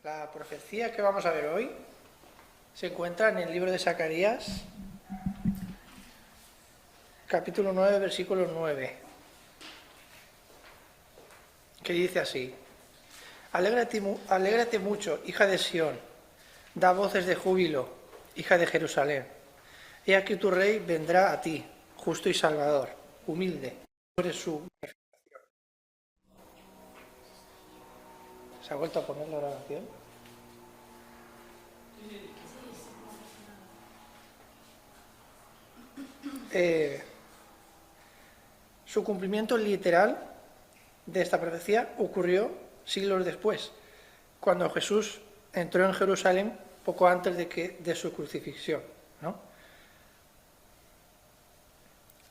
La profecía que vamos a ver hoy se encuentra en el libro de Zacarías, capítulo 9, versículo 9, que dice así: Alégrate mucho, hija de Sión, da voces de júbilo, hija de Jerusalén. He aquí tu rey vendrá a ti, justo y salvador, humilde, sobre su... ¿Se ha vuelto a poner la grabación? Su cumplimiento literal de esta profecía ocurrió siglos después, cuando Jesús entró en Jerusalén poco antes de su crucifixión, ¿no?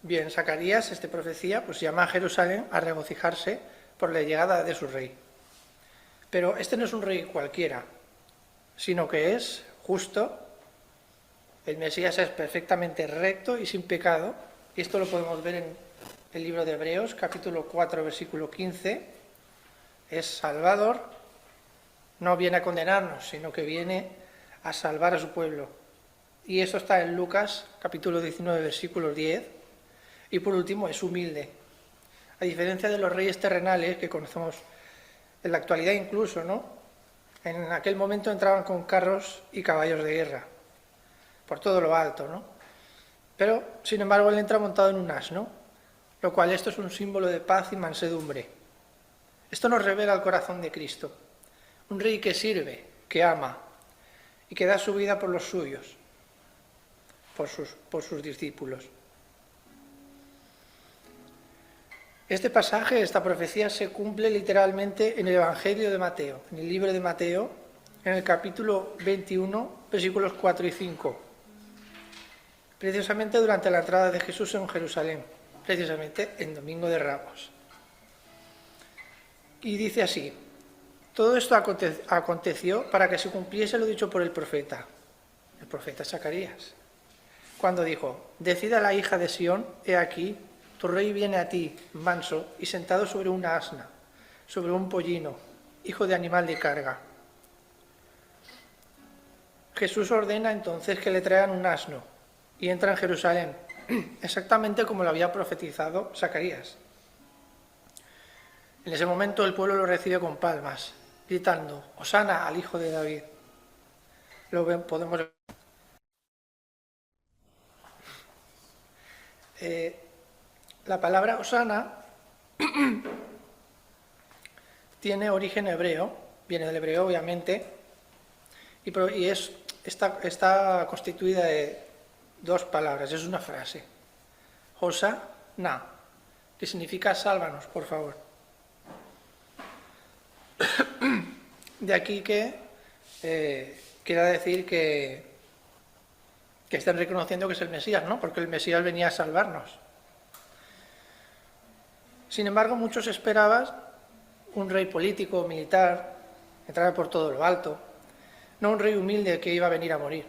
Bien, Zacarías, esta profecía, pues llama a Jerusalén a regocijarse por la llegada de su rey. Pero este no es un rey cualquiera, sino que es justo. El Mesías es perfectamente recto y sin pecado, y esto lo podemos ver en el libro de Hebreos, capítulo 4, versículo 15. Es Salvador, no viene a condenarnos, sino que viene a salvar a su pueblo. Y eso está en Lucas, capítulo 19, versículo 10. Y por último, es humilde. A diferencia de los reyes terrenales que conocemos en la actualidad incluso, ¿no? En aquel momento entraban con carros y caballos de guerra por todo lo alto, ¿no? Pero, sin embargo, él entra montado en un asno, lo cual esto es un símbolo de paz y mansedumbre. Esto nos revela el corazón de Cristo, un rey que sirve, que ama y que da su vida por los suyos, por sus discípulos. Este pasaje, esta profecía, se cumple literalmente en el Evangelio de Mateo, en el libro de Mateo, en el capítulo 21, versículos 4 y 5. Precisamente durante la entrada de Jesús en Jerusalén, precisamente en Domingo de Ramos. Y dice así: todo esto aconteció para que se cumpliese lo dicho por el profeta Zacarías, cuando dijo: decida la hija de Sión, he aquí, tu rey viene a ti, manso y sentado sobre una asna, sobre un pollino, hijo de animal de carga. Jesús ordena entonces que le traigan un asno y entra en Jerusalén, exactamente como lo había profetizado Zacarías. En ese momento el pueblo lo recibe con palmas, gritando: Hosana al hijo de David. Podemos ver. La palabra Hosana tiene origen hebreo, viene del hebreo obviamente, y está constituida de dos palabras, es una frase. Hosana, que significa sálvanos, por favor. De aquí que quiera decir que estén reconociendo que es el Mesías, ¿no? Porque el Mesías venía a salvarnos. Sin embargo, muchos esperaban un rey político, militar, que entrara por todo lo alto, no un rey humilde que iba a venir a morir.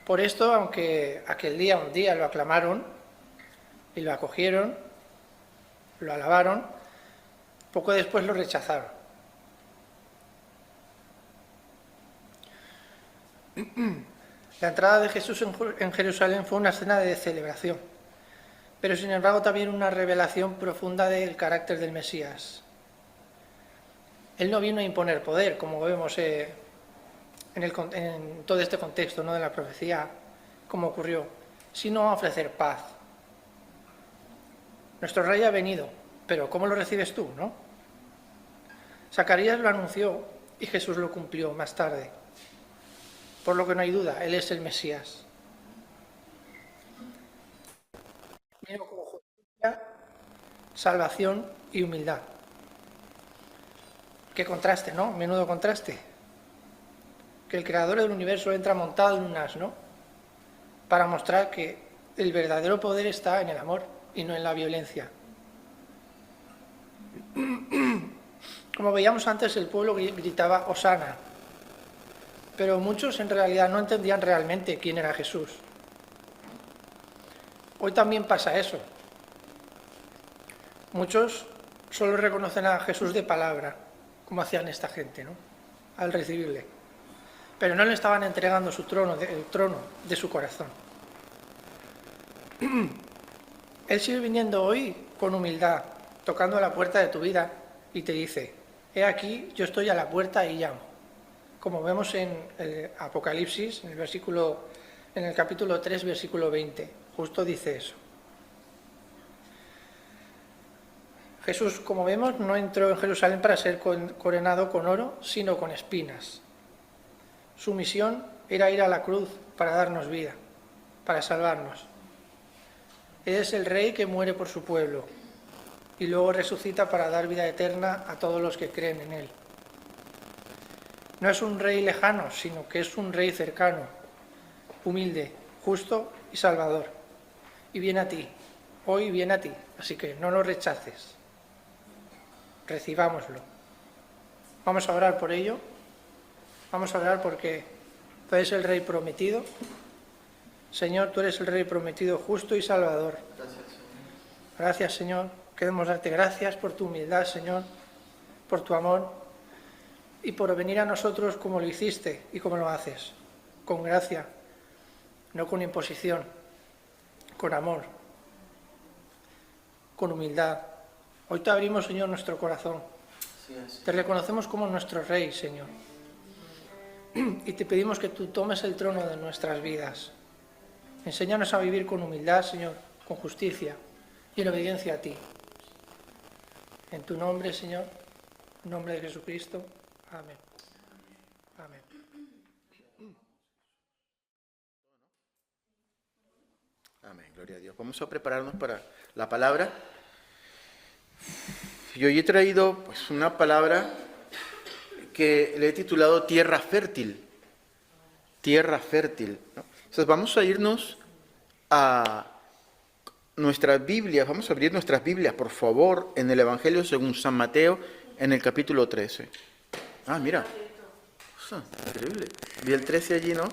Por esto, aunque un día lo aclamaron y lo acogieron, lo alabaron, poco después lo rechazaron. La entrada de Jesús en Jerusalén fue una escena de celebración, pero sin embargo también una revelación profunda del carácter del Mesías. Él no vino a imponer poder, como vemos en todo este contexto, ¿no?, de la profecía, como ocurrió, sino a ofrecer paz. Nuestro rey ha venido, pero ¿cómo lo recibes tú, no? Zacarías lo anunció y Jesús lo cumplió más tarde. Por lo que no hay duda, Él es el Mesías. Vino como justicia, salvación y humildad. Qué contraste, ¿no? Menudo contraste. Que el creador del universo entra montado en un asno para mostrar que el verdadero poder está en el amor y no en la violencia. Como veíamos antes, el pueblo gritaba Hosana, pero muchos en realidad no entendían realmente quién era Jesús. Hoy también pasa eso. Muchos solo reconocen a Jesús de palabra, como hacían esta gente, ¿no?, al recibirle. Pero no le estaban entregando su trono, el trono de su corazón. Él sigue viniendo hoy con humildad, tocando a la puerta de tu vida y te dice: he aquí, yo estoy a la puerta y llamo. Como vemos en el Apocalipsis, en el capítulo 3, versículo 20, justo dice eso. Jesús, como vemos, no entró en Jerusalén para ser coronado con oro, sino con espinas. Su misión era ir a la cruz para darnos vida, para salvarnos. Él es el Rey que muere por su pueblo y luego resucita para dar vida eterna a todos los que creen en Él. No es un Rey lejano, sino que es un Rey cercano, humilde, justo y salvador. Y viene a ti, hoy viene a ti, así que no lo rechaces. Recibámoslo. Vamos a orar por ello. Vamos a orar porque tú eres el Rey prometido. Señor, tú eres el Rey prometido, justo y salvador. Gracias, Señor. Queremos darte gracias por tu humildad, Señor, por tu amor y por venir a nosotros como lo hiciste y como lo haces, con gracia, no con imposición, con amor, con humildad. Hoy te abrimos, Señor, nuestro corazón. Te reconocemos como nuestro Rey, Señor. Y te pedimos que tú tomes el trono de nuestras vidas. Enséñanos a vivir con humildad, Señor, con justicia y en obediencia a ti. En tu nombre, Señor, en nombre de Jesucristo. Amén. Amén. Amén, gloria a Dios. Vamos a prepararnos para la palabra. Y hoy he traído pues una palabra que le he titulado Tierra Fértil. Tierra Fértil, ¿no? Entonces vamos a irnos a nuestras Biblias, vamos a abrir nuestras Biblias, por favor, en el Evangelio según San Mateo, en el capítulo 13. Ah, mira. Increíble. Vi el 13 allí, ¿no?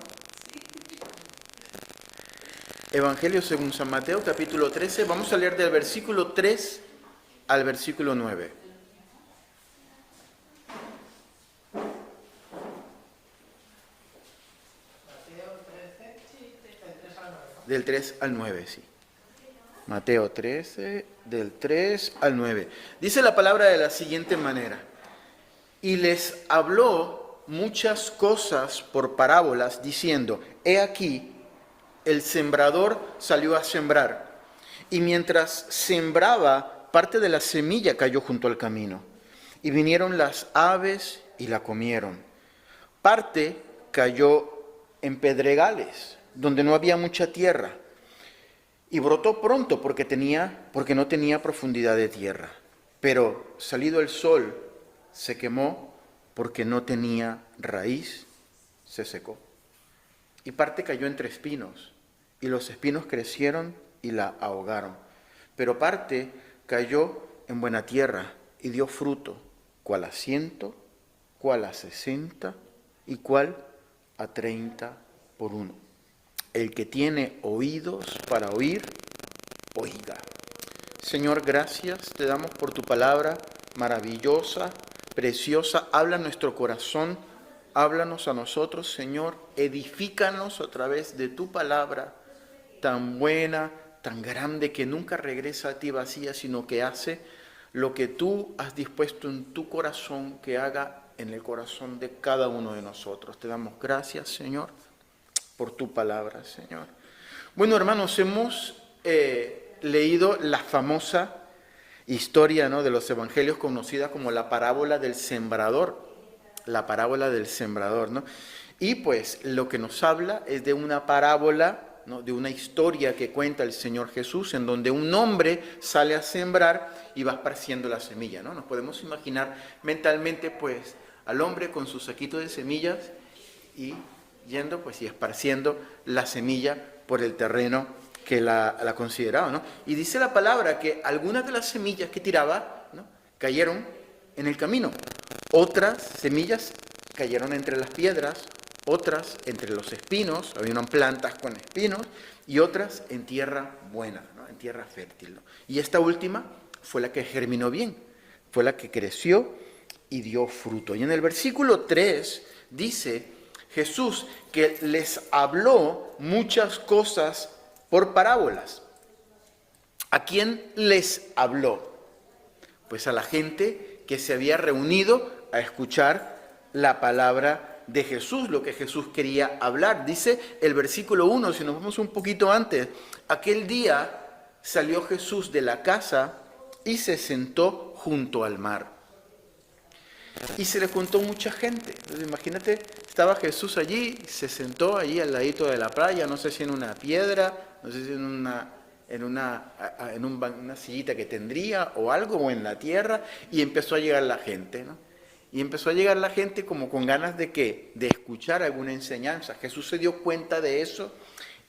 Evangelio según San Mateo, capítulo 13. Vamos a leer del versículo 3 al versículo 9. Del 3 al 9, sí. Mateo 13, del 3 al 9. Dice la palabra de la siguiente manera: y les habló muchas cosas por parábolas, diciendo: he aquí, el sembrador salió a sembrar, y mientras sembraba, parte de la semilla cayó junto al camino, y vinieron las aves y la comieron. Parte cayó en pedregales, donde no había mucha tierra, y brotó pronto porque no tenía profundidad de tierra. Pero salido el sol, se quemó porque no tenía raíz, se secó. Y parte cayó entre espinos, y los espinos crecieron y la ahogaron. Pero parte cayó en buena tierra y dio fruto, cuál a 100, cuál a 60 y cuál a 30 por uno. El que tiene oídos para oír, oiga. Señor, gracias te damos por tu palabra maravillosa, preciosa. Habla a nuestro corazón, háblanos a nosotros, Señor. Edifícanos a través de tu palabra tan buena, tan grande, que nunca regresa a ti vacía, sino que hace lo que tú has dispuesto en tu corazón que haga en el corazón de cada uno de nosotros. Te damos gracias, Señor, por tu palabra, Señor. Bueno, hermanos, hemos leído la famosa historia, ¿no?, de los evangelios, conocida como la parábola del sembrador. La parábola del sembrador, ¿no? Y pues lo que nos habla es de una parábola, ¿no?, de una historia que cuenta el Señor Jesús, en donde un hombre sale a sembrar y va esparciendo la semilla, ¿no? Nos podemos imaginar mentalmente pues al hombre con su saquito de semillas y yendo pues y esparciendo la semilla por el terreno que la consideraba, ¿no? Y dice la palabra que algunas de las semillas que tiraba, ¿no?, cayeron en el camino. Otras semillas cayeron entre las piedras, otras entre los espinos, había unas plantas con espinos, y otras en tierra buena, ¿no?, en tierra fértil, ¿no? Y esta última fue la que germinó bien, fue la que creció y dio fruto. Y en el versículo 3 dice Jesús que les habló muchas cosas por parábolas. ¿A quién les habló? Pues a la gente que se había reunido a escuchar la palabra de Jesús, lo que Jesús quería hablar. Dice el versículo 1, si nos vamos un poquito antes, aquel día salió Jesús de la casa y se sentó junto al mar. Y se le juntó mucha gente. Entonces, imagínate, estaba Jesús allí, se sentó allí al ladito de la playa, no sé si en una piedra, no sé si en una sillita que tendría o algo, o en la tierra, y empezó a llegar la gente, ¿no? Y empezó a llegar la gente como con ganas de ¿qué? De escuchar alguna enseñanza. Jesús se dio cuenta de eso.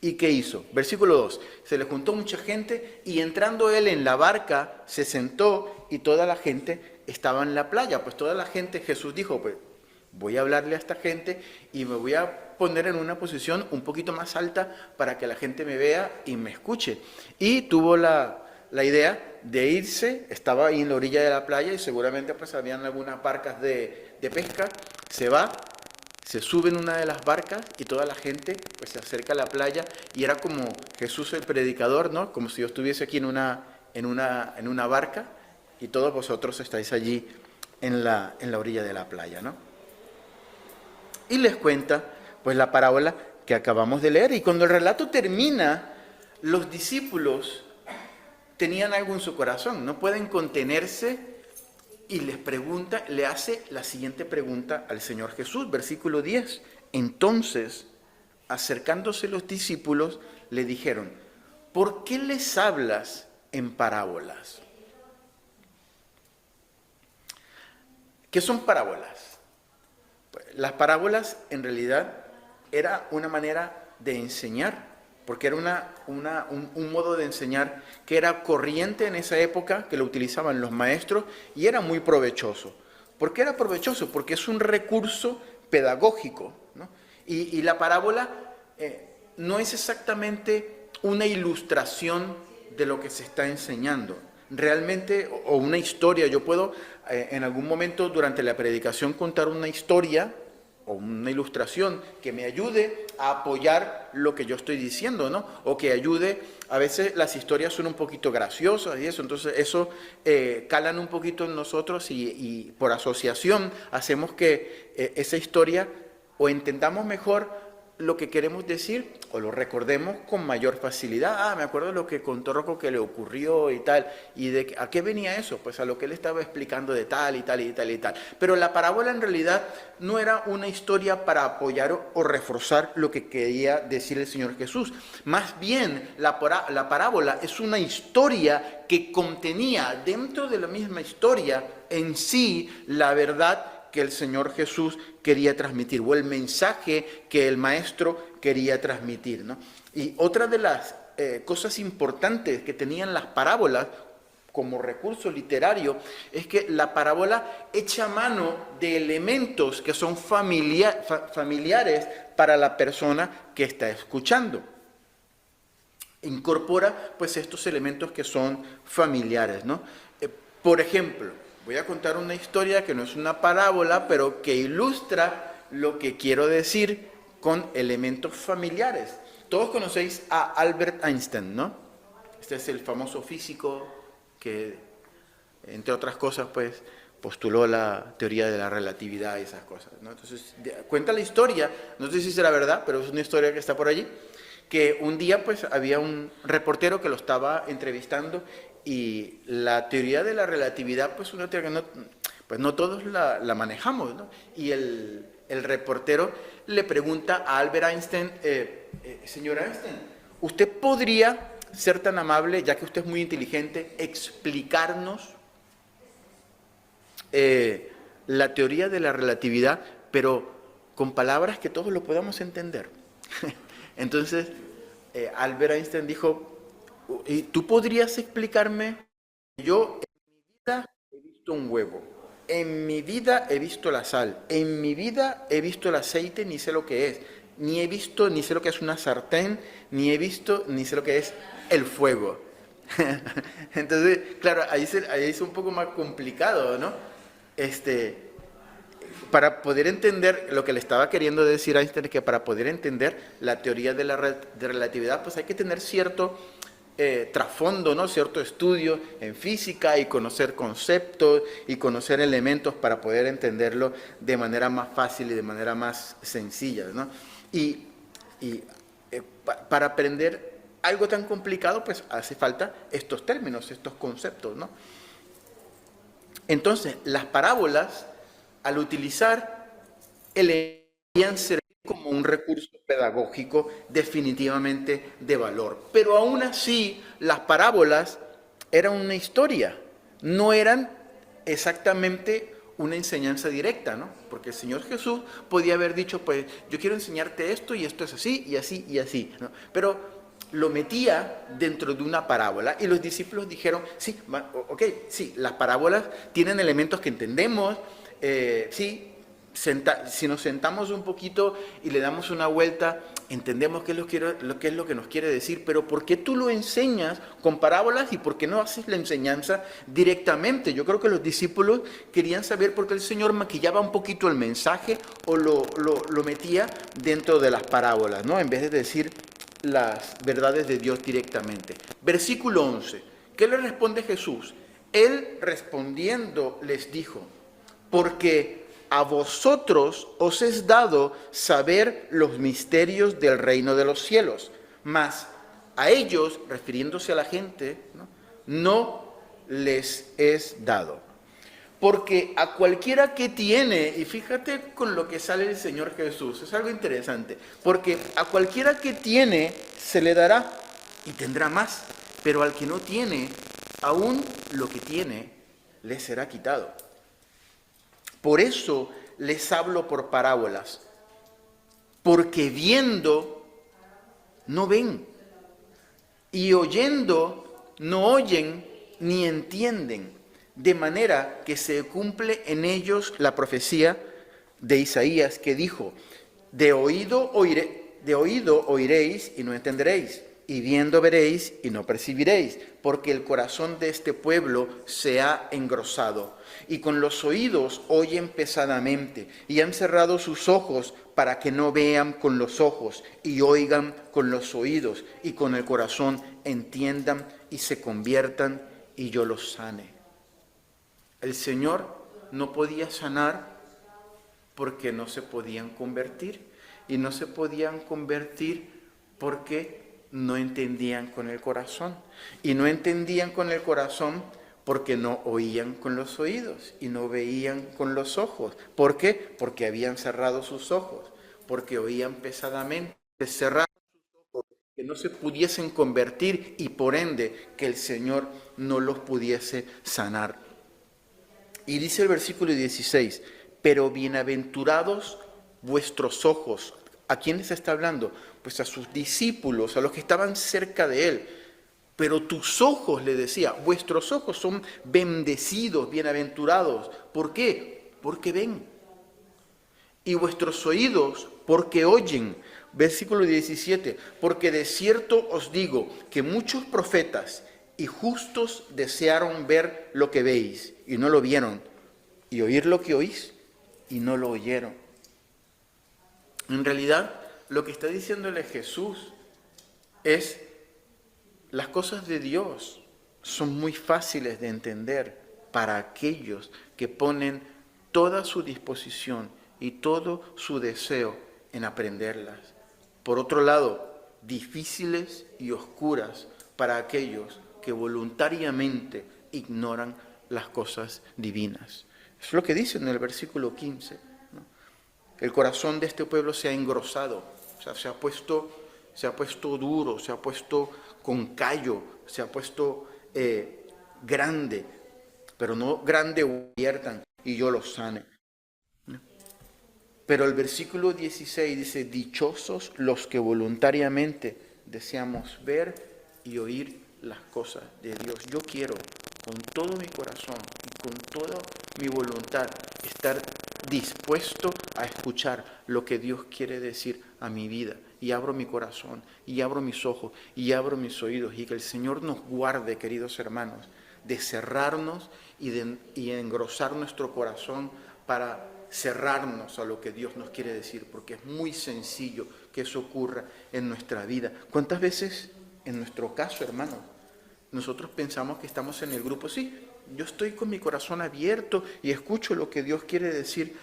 ¿Y qué hizo? Versículo 2. Se le juntó mucha gente y entrando él en la barca se sentó y toda la gente estaba en la playa. Pues toda la gente, Jesús dijo, pues voy a hablarle a esta gente y me voy a poner en una posición un poquito más alta para que la gente me vea y me escuche. Y tuvo la idea de irse, estaba ahí en la orilla de la playa y seguramente pues habían algunas barcas de pesca, se va. Se sube en una de las barcas y toda la gente pues se acerca a la playa y era como Jesús el predicador, ¿no? Como si yo estuviese aquí en una barca y todos vosotros estáis allí en la orilla de la playa, ¿no? Y les cuenta pues la parábola que acabamos de leer y cuando el relato termina, los discípulos tenían algo en su corazón, no pueden contenerse. Y le hace la siguiente pregunta al Señor Jesús, versículo 10. Entonces, acercándose los discípulos, le dijeron, ¿por qué les hablas en parábolas? ¿Qué son parábolas? Las parábolas en realidad era una manera de enseñar, porque era un modo de enseñar que era corriente en esa época, que lo utilizaban los maestros, y era muy provechoso. ¿Por qué era provechoso? Porque es un recurso pedagógico, ¿no? Y la parábola no es exactamente una ilustración de lo que se está enseñando. Realmente, o una historia, yo puedo en algún momento durante la predicación contar una historia o una ilustración que me ayude a apoyar lo que yo estoy diciendo, ¿no? O que ayude, a veces las historias son un poquito graciosas y eso, entonces eso calan un poquito en nosotros y por asociación hacemos que esa historia o entendamos mejor lo que queremos decir o lo recordemos con mayor facilidad. Me acuerdo de lo que contó Rocco que le ocurrió y tal. ¿Y a qué venía eso? Pues a lo que él estaba explicando de tal y tal y tal y tal. Pero la parábola en realidad no era una historia para apoyar o reforzar lo que quería decir el Señor Jesús. Más bien, la parábola es una historia que contenía dentro de la misma historia en sí la verdad que el Señor Jesús quería transmitir, o el mensaje que el Maestro quería transmitir, ¿no? Y otra de las cosas importantes que tenían las parábolas como recurso literario es que la parábola echa mano de elementos que son familiares para la persona que está escuchando. Incorpora pues estos elementos que son familiares, ¿no? Por ejemplo, voy a contar una historia que no es una parábola, pero que ilustra lo que quiero decir con elementos familiares. Todos conocéis a Albert Einstein, ¿no? Este es el famoso físico que, entre otras cosas, pues, postuló la teoría de la relatividad y esas cosas, ¿no? Entonces, cuenta la historia, no sé si será verdad, pero es una historia que está por allí, que un día, pues, había un reportero que lo estaba entrevistando. Y la teoría de la relatividad, pues una teoría que no todos la manejamos, ¿no? Y el reportero le pregunta a Albert Einstein, señor Einstein, ¿usted podría ser tan amable, ya que usted es muy inteligente, explicarnos la teoría de la relatividad, pero con palabras que todos lo podamos entender? Entonces, Albert Einstein dijo, ¿y tú podrías explicarme? Yo en mi vida he visto un huevo, en mi vida he visto la sal, en mi vida he visto el aceite, ni sé lo que es, ni sé lo que es una sartén, ni sé lo que es el fuego. Entonces, claro, ahí es un poco más complicado, ¿no? para poder entender lo que le estaba queriendo decir Einstein, es que para poder entender la teoría de la relatividad, pues hay que tener cierto trasfondo, ¿no? Cierto estudio en física y conocer conceptos y conocer elementos para poder entenderlo de manera más fácil y de manera más sencilla, ¿no? Y para aprender algo tan complicado, pues hace falta estos términos, estos conceptos, ¿no? Entonces, las parábolas, al utilizar el ser como un recurso pedagógico definitivamente de valor. Pero aún así, las parábolas eran una historia, no eran exactamente una enseñanza directa, ¿no? Porque el Señor Jesús podía haber dicho, pues, yo quiero enseñarte esto y esto es así y así y así, ¿no? Pero lo metía dentro de una parábola y los discípulos dijeron, sí, ok, sí, las parábolas tienen elementos que entendemos, sí, si nos sentamos un poquito y le damos una vuelta, entendemos qué es lo que nos quiere decir, pero ¿por qué tú lo enseñas con parábolas y por qué no haces la enseñanza directamente? Yo creo que los discípulos querían saber por qué el Señor maquillaba un poquito el mensaje o lo metía dentro de las parábolas, ¿no? En vez de decir las verdades de Dios directamente. Versículo 11. ¿Qué le responde Jesús? Él respondiendo les dijo, porque a vosotros os es dado saber los misterios del reino de los cielos, mas a ellos, refiriéndose a la gente, no les es dado. Porque a cualquiera que tiene, y fíjate con lo que sale el Señor Jesús, es algo interesante, porque a cualquiera que tiene se le dará y tendrá más, pero al que no tiene, aún lo que tiene le será quitado. Por eso les hablo por parábolas, porque viendo no ven, y oyendo no oyen ni entienden, de manera que se cumple en ellos la profecía de Isaías que dijo, de oído oiréis y no entenderéis, y viendo veréis y no percibiréis, porque el corazón de este pueblo se ha engrosado, y con los oídos oyen pesadamente, y han cerrado sus ojos para que no vean con los ojos, y oigan con los oídos, y con el corazón entiendan y se conviertan, y yo los sane. El Señor no podía sanar porque no se podían convertir, y no se podían convertir porque no entendían con el corazón, y no entendían con el corazón porque no oían con los oídos y no veían con los ojos. ¿Por qué? Porque habían cerrado sus ojos, porque oían pesadamente, cerraron sus ojos, que no se pudiesen convertir y por ende que el Señor no los pudiese sanar. Y dice el versículo 16, pero bienaventurados vuestros ojos. ¿A quiénes está hablando? Pues a sus discípulos, a los que estaban cerca de él. Pero tus ojos, le decía, vuestros ojos son bendecidos, bienaventurados. ¿Por qué? Porque ven. Y vuestros oídos, porque oyen. Versículo 17, porque de cierto os digo que muchos profetas y justos desearon ver lo que veis y no lo vieron, y oír lo que oís y no lo oyeron. En realidad, lo que está diciéndole Jesús es, las cosas de Dios son muy fáciles de entender para aquellos que ponen toda su disposición y todo su deseo en aprenderlas. Por otro lado, difíciles y oscuras para aquellos que voluntariamente ignoran las cosas divinas. Es lo que dice en el versículo 15, ¿no? El corazón de este pueblo se ha engrosado, o sea, se ha puesto duro, se ha puesto con callo, se ha puesto grande, pero no grande abiertan y yo los sane. Pero el versículo 16 dice, dichosos los que voluntariamente deseamos ver y oír las cosas de Dios. Yo quiero con todo mi corazón y con toda mi voluntad estar dispuesto a escuchar lo que Dios quiere decir a mi vida. Y abro mi corazón, y abro mis ojos, y abro mis oídos. Y que el Señor nos guarde, queridos hermanos, de cerrarnos y engrosar nuestro corazón para cerrarnos a lo que Dios nos quiere decir, porque es muy sencillo que eso ocurra en nuestra vida. ¿Cuántas veces, en nuestro caso, hermanos, nosotros pensamos que estamos en el grupo? Sí, yo estoy con mi corazón abierto y escucho lo que Dios quiere decir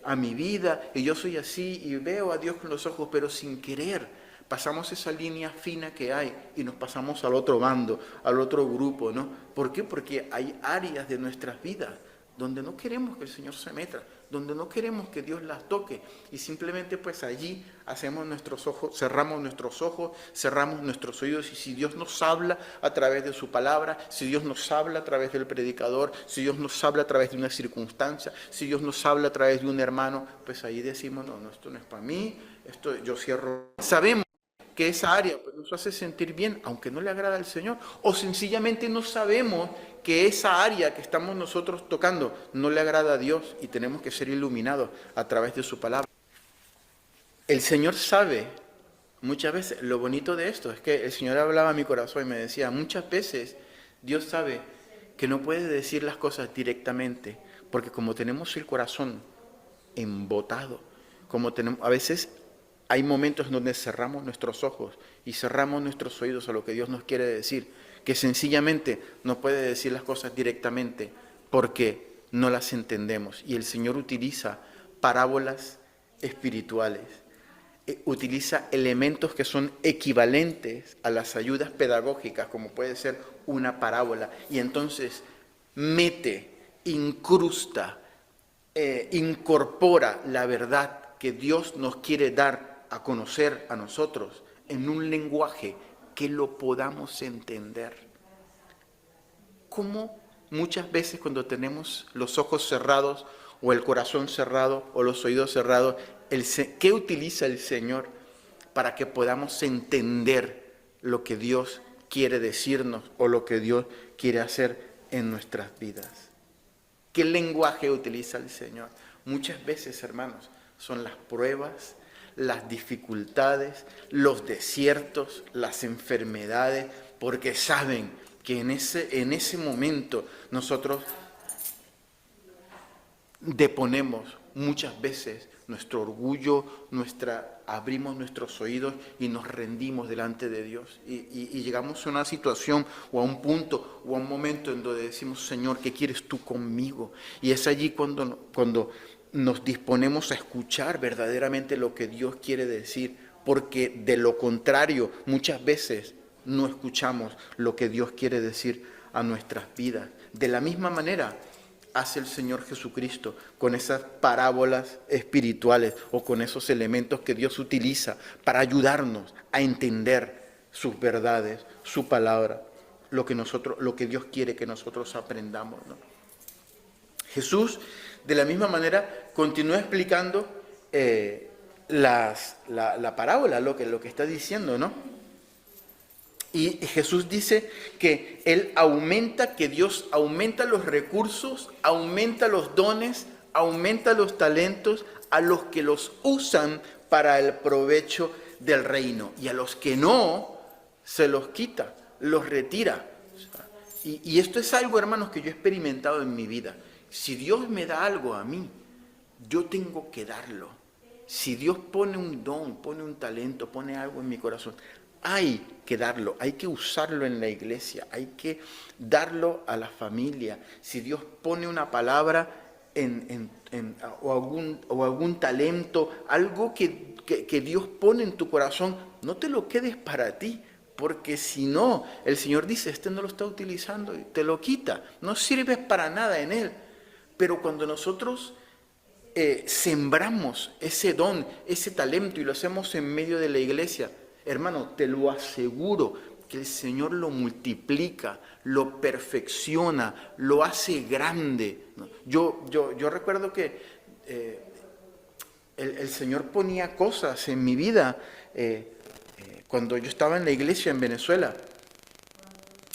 a mi vida, y yo soy así y veo a Dios con los ojos, pero sin querer pasamos esa línea fina que hay y nos pasamos al otro bando, al otro grupo, ¿no? ¿Por qué? Porque hay áreas de nuestras vidas donde no queremos que el Señor se meta, donde no queremos que Dios las toque, y simplemente pues allí hacemos nuestros ojos, cerramos nuestros oídos, y si Dios nos habla a través de su palabra, si Dios nos habla a través del predicador, si Dios nos habla a través de una circunstancia, si Dios nos habla a través de un hermano, pues ahí decimos, no, esto no es para mí, esto yo cierro. Sabemos que esa área pues, nos hace sentir bien, aunque no le agrada al Señor, o sencillamente no sabemos que esa área que estamos nosotros tocando no le agrada a Dios, y tenemos que ser iluminados a través de su palabra. El Señor sabe, muchas veces, lo bonito de esto es que el Señor hablaba a mi corazón y me decía, muchas veces Dios sabe que no puede decir las cosas directamente, porque como tenemos el corazón embotado, a veces hay momentos donde cerramos nuestros ojos y cerramos nuestros oídos a lo que Dios nos quiere decir, que sencillamente no puede decir las cosas directamente porque no las entendemos. Y el Señor utiliza parábolas espirituales, utiliza elementos que son equivalentes a las ayudas pedagógicas, como puede ser una parábola, y entonces mete, incrusta, incorpora la verdad que Dios nos quiere dar a conocer a nosotros en un lenguaje que lo podamos entender. ¿Cómo muchas veces cuando tenemos los ojos cerrados o el corazón cerrado o los oídos cerrados, qué utiliza el Señor para que podamos entender lo que Dios quiere decirnos o lo que Dios quiere hacer en nuestras vidas? ¿Qué lenguaje utiliza el Señor? Muchas veces, hermanos, son las pruebas, las dificultades, los desiertos, las enfermedades, porque saben que en ese momento nosotros deponemos muchas veces nuestro orgullo, abrimos nuestros oídos y nos rendimos delante de Dios. Y llegamos a una situación o a un punto o a un momento en donde decimos, Señor, ¿qué quieres tú conmigo? Y es allí cuando nos disponemos a escuchar verdaderamente lo que Dios quiere decir, porque de lo contrario muchas veces no escuchamos lo que Dios quiere decir a nuestras vidas. De la misma manera hace el Señor Jesucristo con esas parábolas espirituales o con esos elementos que Dios utiliza para ayudarnos a entender sus verdades, su palabra, lo que Dios quiere que nosotros aprendamos, ¿no? Jesús, de la misma manera, continúa explicando la parábola, lo que está diciendo, ¿no? Y Jesús dice que que Dios aumenta los recursos, aumenta los dones, aumenta los talentos a los que los usan para el provecho del reino. Y a los que no, se los quita, los retira. Y esto es algo, hermanos, que yo he experimentado en mi vida. Si Dios me da algo a mí, yo tengo que darlo. Si Dios pone un don, pone un talento, pone algo en mi corazón, hay que darlo, hay que usarlo en la iglesia, hay que darlo a la familia. Si Dios pone una palabra o algún talento, algo que Dios pone en tu corazón, no te lo quedes para ti, porque si no, el Señor dice, este no lo está utilizando y te lo quita, no sirves para nada en él. Pero cuando nosotros sembramos ese don, ese talento y lo hacemos en medio de la iglesia, hermano, te lo aseguro que el Señor lo multiplica, lo perfecciona, lo hace grande. Yo recuerdo que el Señor ponía cosas en mi vida cuando yo estaba en la iglesia en Venezuela.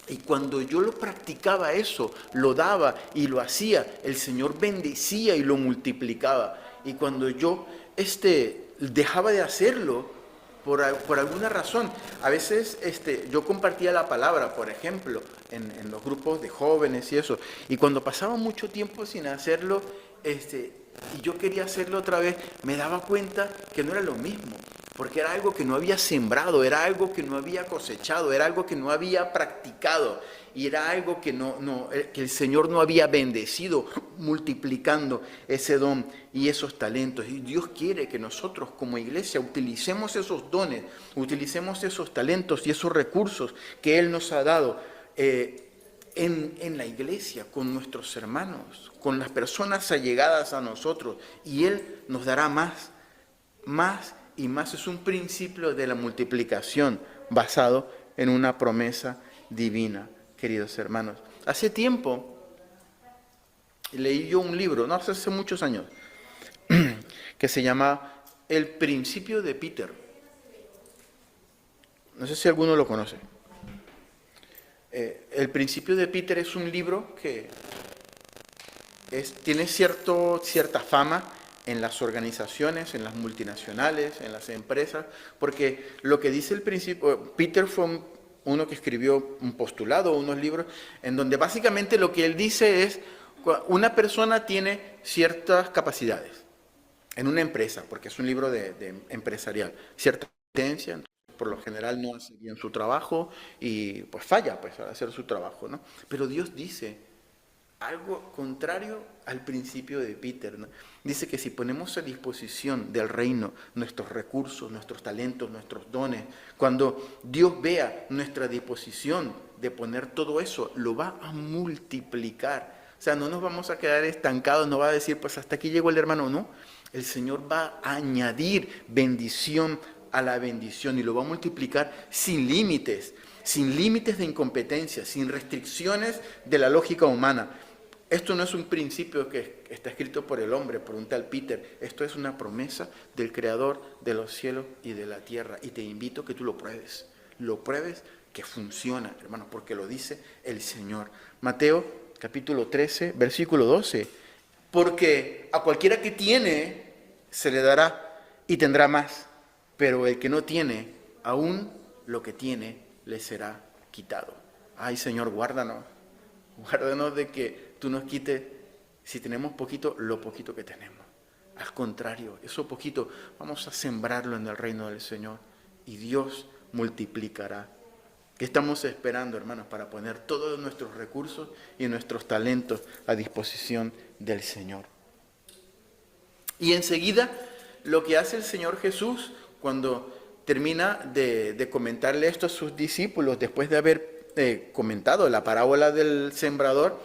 Y cuando yo lo practicaba eso, lo daba y lo hacía, el Señor bendecía y lo multiplicaba. Y cuando yo dejaba de hacerlo, por alguna razón, a veces yo compartía la palabra, por ejemplo, en los grupos de jóvenes y eso, y cuando pasaba mucho tiempo sin hacerlo, y yo quería hacerlo otra vez, me daba cuenta que no era lo mismo, porque era algo que no había sembrado, era algo que no había cosechado, era algo que no había practicado, y era algo que que el Señor no había bendecido, multiplicando ese don y esos talentos. Y Dios quiere que nosotros como iglesia utilicemos esos dones, utilicemos esos talentos y esos recursos que Él nos ha dado en la iglesia, con nuestros hermanos, con las personas allegadas a nosotros, y Él nos dará más, más y más. Es un principio de la multiplicación basado en una promesa divina, queridos hermanos. Hace tiempo leí yo un libro, no hace muchos años, que se llama El Principio de Peter. No sé si alguno lo conoce. El Principio de Peter es un libro que tiene cierta fama en las organizaciones, en las multinacionales, en las empresas, porque lo que dice el principio, Peter fue uno que escribió un postulado, unos libros, en donde básicamente lo que él dice es, una persona tiene ciertas capacidades en una empresa, porque es un libro de empresarial, cierta competencia, por lo general no hace bien su trabajo y pues falla pues, al hacer su trabajo, ¿no? Pero Dios dice algo contrario al principio de Peter, ¿no? Dice que si ponemos a disposición del reino nuestros recursos, nuestros talentos, nuestros dones, cuando Dios vea nuestra disposición de poner todo eso, lo va a multiplicar. O sea, no nos vamos a quedar estancados, no va a decir, pues hasta aquí llegó el hermano, no. El Señor va a añadir bendición a la bendición y lo va a multiplicar sin límites de incompetencia, sin restricciones de la lógica humana. Esto no es un principio que está escrito por el hombre, por un tal Peter. Esto es una promesa del Creador de los cielos y de la tierra. Y te invito a que tú lo pruebes que funciona, hermanos, porque lo dice el Señor. Mateo capítulo 13, versículo 12. Porque a cualquiera que tiene, se le dará y tendrá más. Pero el que no tiene, aún lo que tiene, le será quitado. Ay, Señor, guárdanos de que tú nos quites, si tenemos poquito, lo poquito que tenemos. Al contrario, eso poquito vamos a sembrarlo en el reino del Señor y Dios multiplicará. ¿Qué estamos esperando, hermanos, para poner todos nuestros recursos y nuestros talentos a disposición del Señor? Y enseguida, lo que hace el Señor Jesús cuando termina de comentarle esto a sus discípulos, después de haber comentado la parábola del sembrador,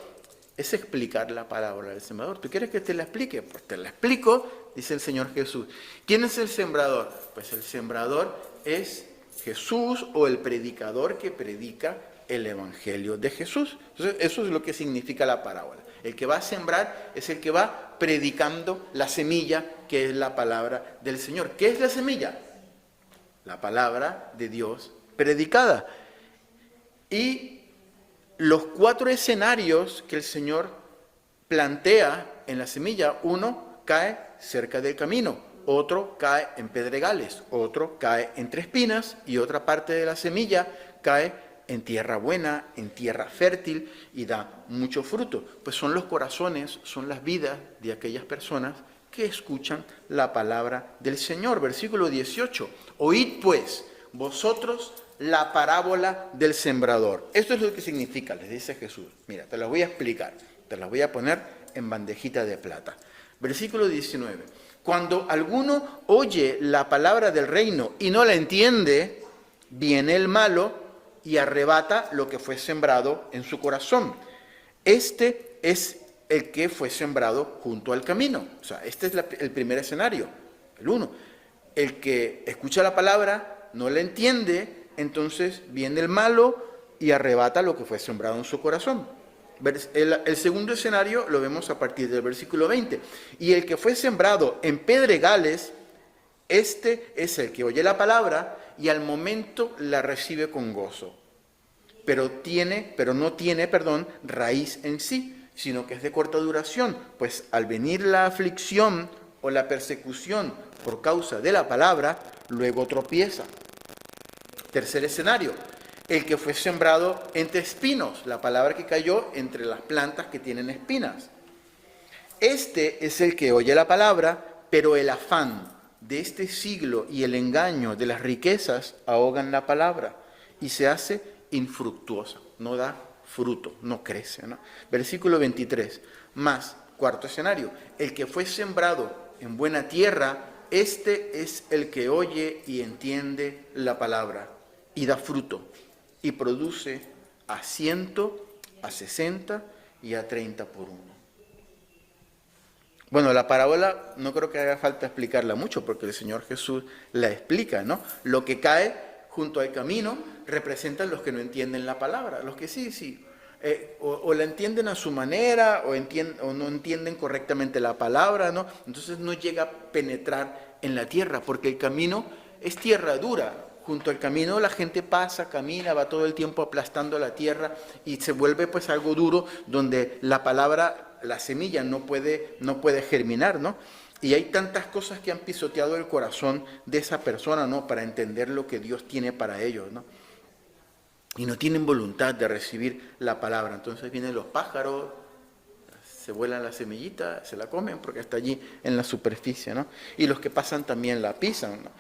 es explicar la parábola del sembrador. ¿Tú quieres que te la explique? Pues te la explico, dice el Señor Jesús. ¿Quién es el sembrador? Pues el sembrador es Jesús o el predicador que predica el evangelio de Jesús. Entonces, eso es lo que significa la parábola. El que va a sembrar es el que va predicando la semilla, que es la palabra del Señor. ¿Qué es la semilla? La palabra de Dios predicada. Y los 4 escenarios que el Señor plantea en la semilla, uno cae cerca del camino, otro cae en pedregales, otro cae entre espinas y otra parte de la semilla cae en tierra buena, en tierra fértil y da mucho fruto. Pues son los corazones, son las vidas de aquellas personas que escuchan la palabra del Señor. Versículo 18. Oíd pues vosotros la parábola del sembrador. Esto es lo que significa, les dice Jesús. Mira, te las voy a explicar, te las voy a poner en bandejita de plata. Versículo 19. Cuando alguno oye la palabra del reino y no la entiende, viene el malo y arrebata lo que fue sembrado en su corazón. Este es el que fue sembrado junto al camino. O sea, este es el primer escenario, el 1. El que escucha la palabra, no la entiende, entonces viene el malo y arrebata lo que fue sembrado en su corazón. El segundo escenario lo vemos a partir del versículo 20. Y el que fue sembrado en pedregales, este es el que oye la palabra y al momento la recibe con gozo. Pero no tiene raíz en sí, sino que es de corta duración, pues al venir la aflicción o la persecución por causa de la palabra, luego tropieza. Tercer escenario, el que fue sembrado entre espinos, la palabra que cayó entre las plantas que tienen espinas. este es el que oye la palabra, pero el afán de este siglo y el engaño de las riquezas ahogan la palabra y se hace infructuosa, no da fruto, no crece, ¿no? Versículo 23, más, cuarto escenario, el que fue sembrado en buena tierra, este es el que oye y entiende la palabra y da fruto y produce a 100, a 60 y a 30 por uno. Bueno, la parábola no creo que haga falta explicarla mucho porque el Señor Jesús la explica, ¿no? Lo que cae junto al camino representan los que no entienden la palabra, los que sí, o la entienden a su manera o no entienden correctamente la palabra, ¿no? Entonces no llega a penetrar en la tierra porque el camino es tierra dura. Junto al camino la gente pasa, camina, va todo el tiempo aplastando la tierra y se vuelve pues algo duro donde la palabra, la semilla no puede germinar, ¿no? Y hay tantas cosas que han pisoteado el corazón de esa persona, ¿no? Para entender lo que Dios tiene para ellos, ¿no? Y no tienen voluntad de recibir la palabra. Entonces vienen los pájaros, se vuelan la semillita, se la comen porque está allí en la superficie, ¿no? Y los que pasan también la pisan, ¿no?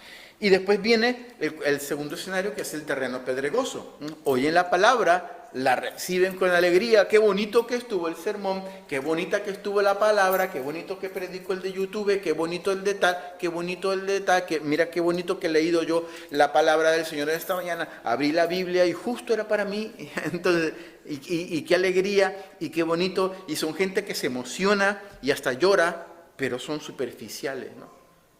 Y después viene el segundo escenario, que es el terreno pedregoso, ¿no? Oyen la palabra, la reciben con alegría, qué bonito que estuvo el sermón, qué bonita que estuvo la palabra, qué bonito que predicó el de YouTube, qué bonito el de tal, qué bonito el de tal, que mira qué bonito que he leído yo la palabra del Señor esta mañana, abrí la Biblia y justo era para mí, entonces, y qué alegría y qué bonito, y son gente que se emociona y hasta llora, pero son superficiales, ¿no?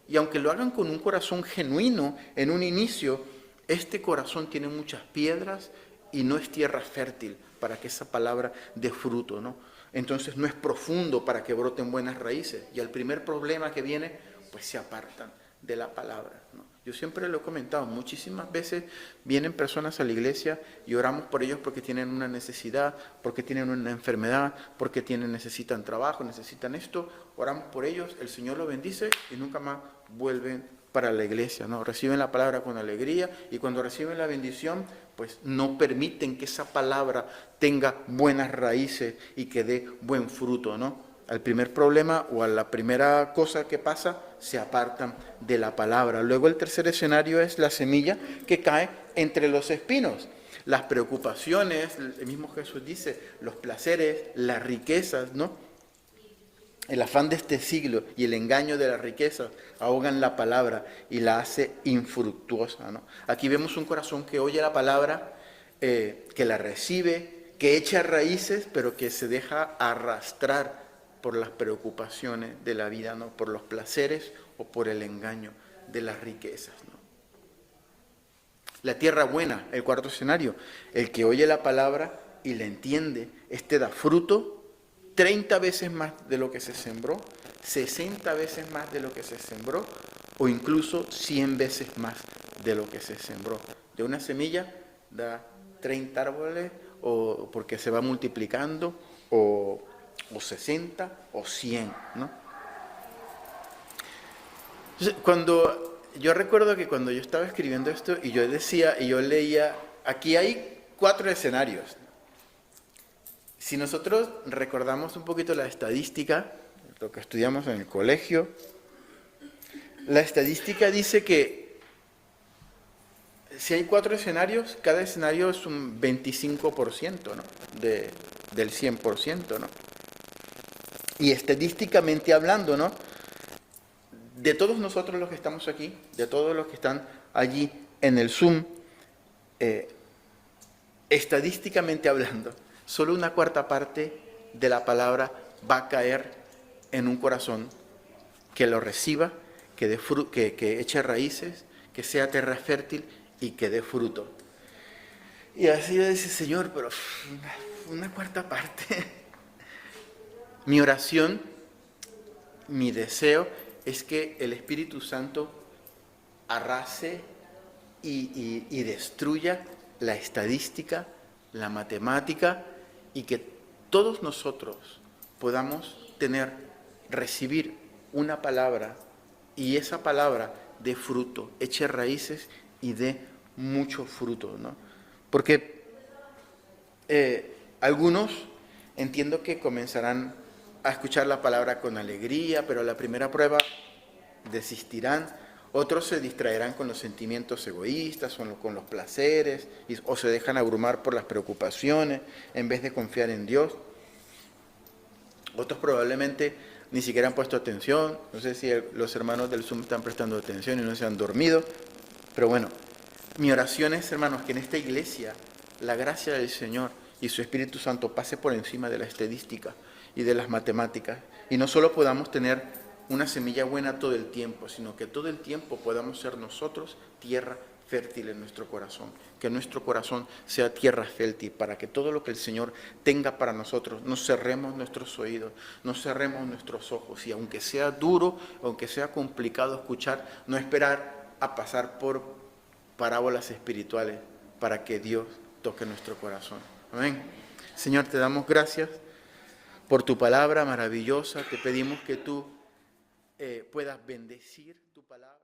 Y aunque lo hagan con un corazón genuino en un inicio, este corazón tiene muchas piedras y no es tierra fértil para que esa palabra dé fruto, ¿no? Entonces no es profundo para que broten buenas raíces. Y al primer problema que viene, pues se apartan de la palabra, ¿no? Yo siempre lo he comentado, muchísimas veces vienen personas a la iglesia y oramos por ellos porque tienen una necesidad, porque tienen una enfermedad, porque necesitan trabajo, necesitan esto, oramos por ellos, el Señor los bendice y nunca más vuelven para la iglesia, ¿no? Reciben la palabra con alegría y cuando reciben la bendición, pues no permiten que esa palabra tenga buenas raíces y que dé buen fruto, ¿no? Al primer problema o a la primera cosa que pasa, se apartan de la palabra. Luego el tercer escenario es la semilla que cae entre los espinos. Las preocupaciones, el mismo Jesús dice, los placeres, las riquezas, ¿no? El afán de este siglo y el engaño de la riqueza ahogan la palabra y la hace infructuosa, ¿no? Aquí vemos un corazón que oye la palabra, que la recibe, que echa raíces, pero que se deja arrastrar por las preocupaciones de la vida, ¿no? Por los placeres o por el engaño de las riquezas, ¿no? La tierra buena, el cuarto escenario, el que oye la palabra y la entiende, este da fruto 30 veces más de lo que se sembró, 60 veces más de lo que se sembró, o incluso 100 veces más de lo que se sembró. De una semilla da 30 árboles, o porque se va multiplicando, o 60 o 100, ¿no? Entonces, yo recuerdo que cuando yo estaba escribiendo esto y yo decía y yo leía, aquí hay 4 escenarios. Si nosotros recordamos un poquito la estadística, lo que estudiamos en el colegio, la estadística dice que si hay 4 escenarios, cada escenario es un 25%, ¿no? Del 100%, ¿no? Y estadísticamente hablando, ¿no? De todos nosotros los que estamos aquí, de todos los que están allí en el Zoom, estadísticamente hablando, solo una cuarta parte de la palabra va a caer en un corazón que lo reciba, que eche raíces, que sea tierra fértil y que dé fruto. Y así yo decía, Señor, pero una cuarta parte. Mi oración, mi deseo es que el Espíritu Santo arrase y destruya la estadística, la matemática, y que todos nosotros podamos recibir una palabra, y esa palabra dé fruto, eche raíces y dé mucho fruto, ¿no? Porque algunos entiendo que comenzarán a escuchar la palabra con alegría, pero a la primera prueba desistirán. Otros se distraerán con los sentimientos egoístas o con los placeres, o se dejan abrumar por las preocupaciones en vez de confiar en Dios. Otros probablemente ni siquiera han puesto atención. No sé si los hermanos del Zoom están prestando atención y no se han dormido. Pero bueno, mi oración es, hermanos, que en esta iglesia la gracia del Señor y su Espíritu Santo pase por encima de la estadística y de las matemáticas. Y no solo podamos tener una semilla buena todo el tiempo, sino que todo el tiempo podamos ser nosotros tierra fértil en nuestro corazón. Que nuestro corazón sea tierra fértil para que todo lo que el Señor tenga para nosotros, no cerremos nuestros oídos, no cerremos nuestros ojos. Y aunque sea duro, aunque sea complicado escuchar, no esperar a pasar por parábolas espirituales para que Dios toque nuestro corazón. Amén. Señor, te damos gracias por tu palabra maravillosa. Te pedimos que tú puedas bendecir tu palabra.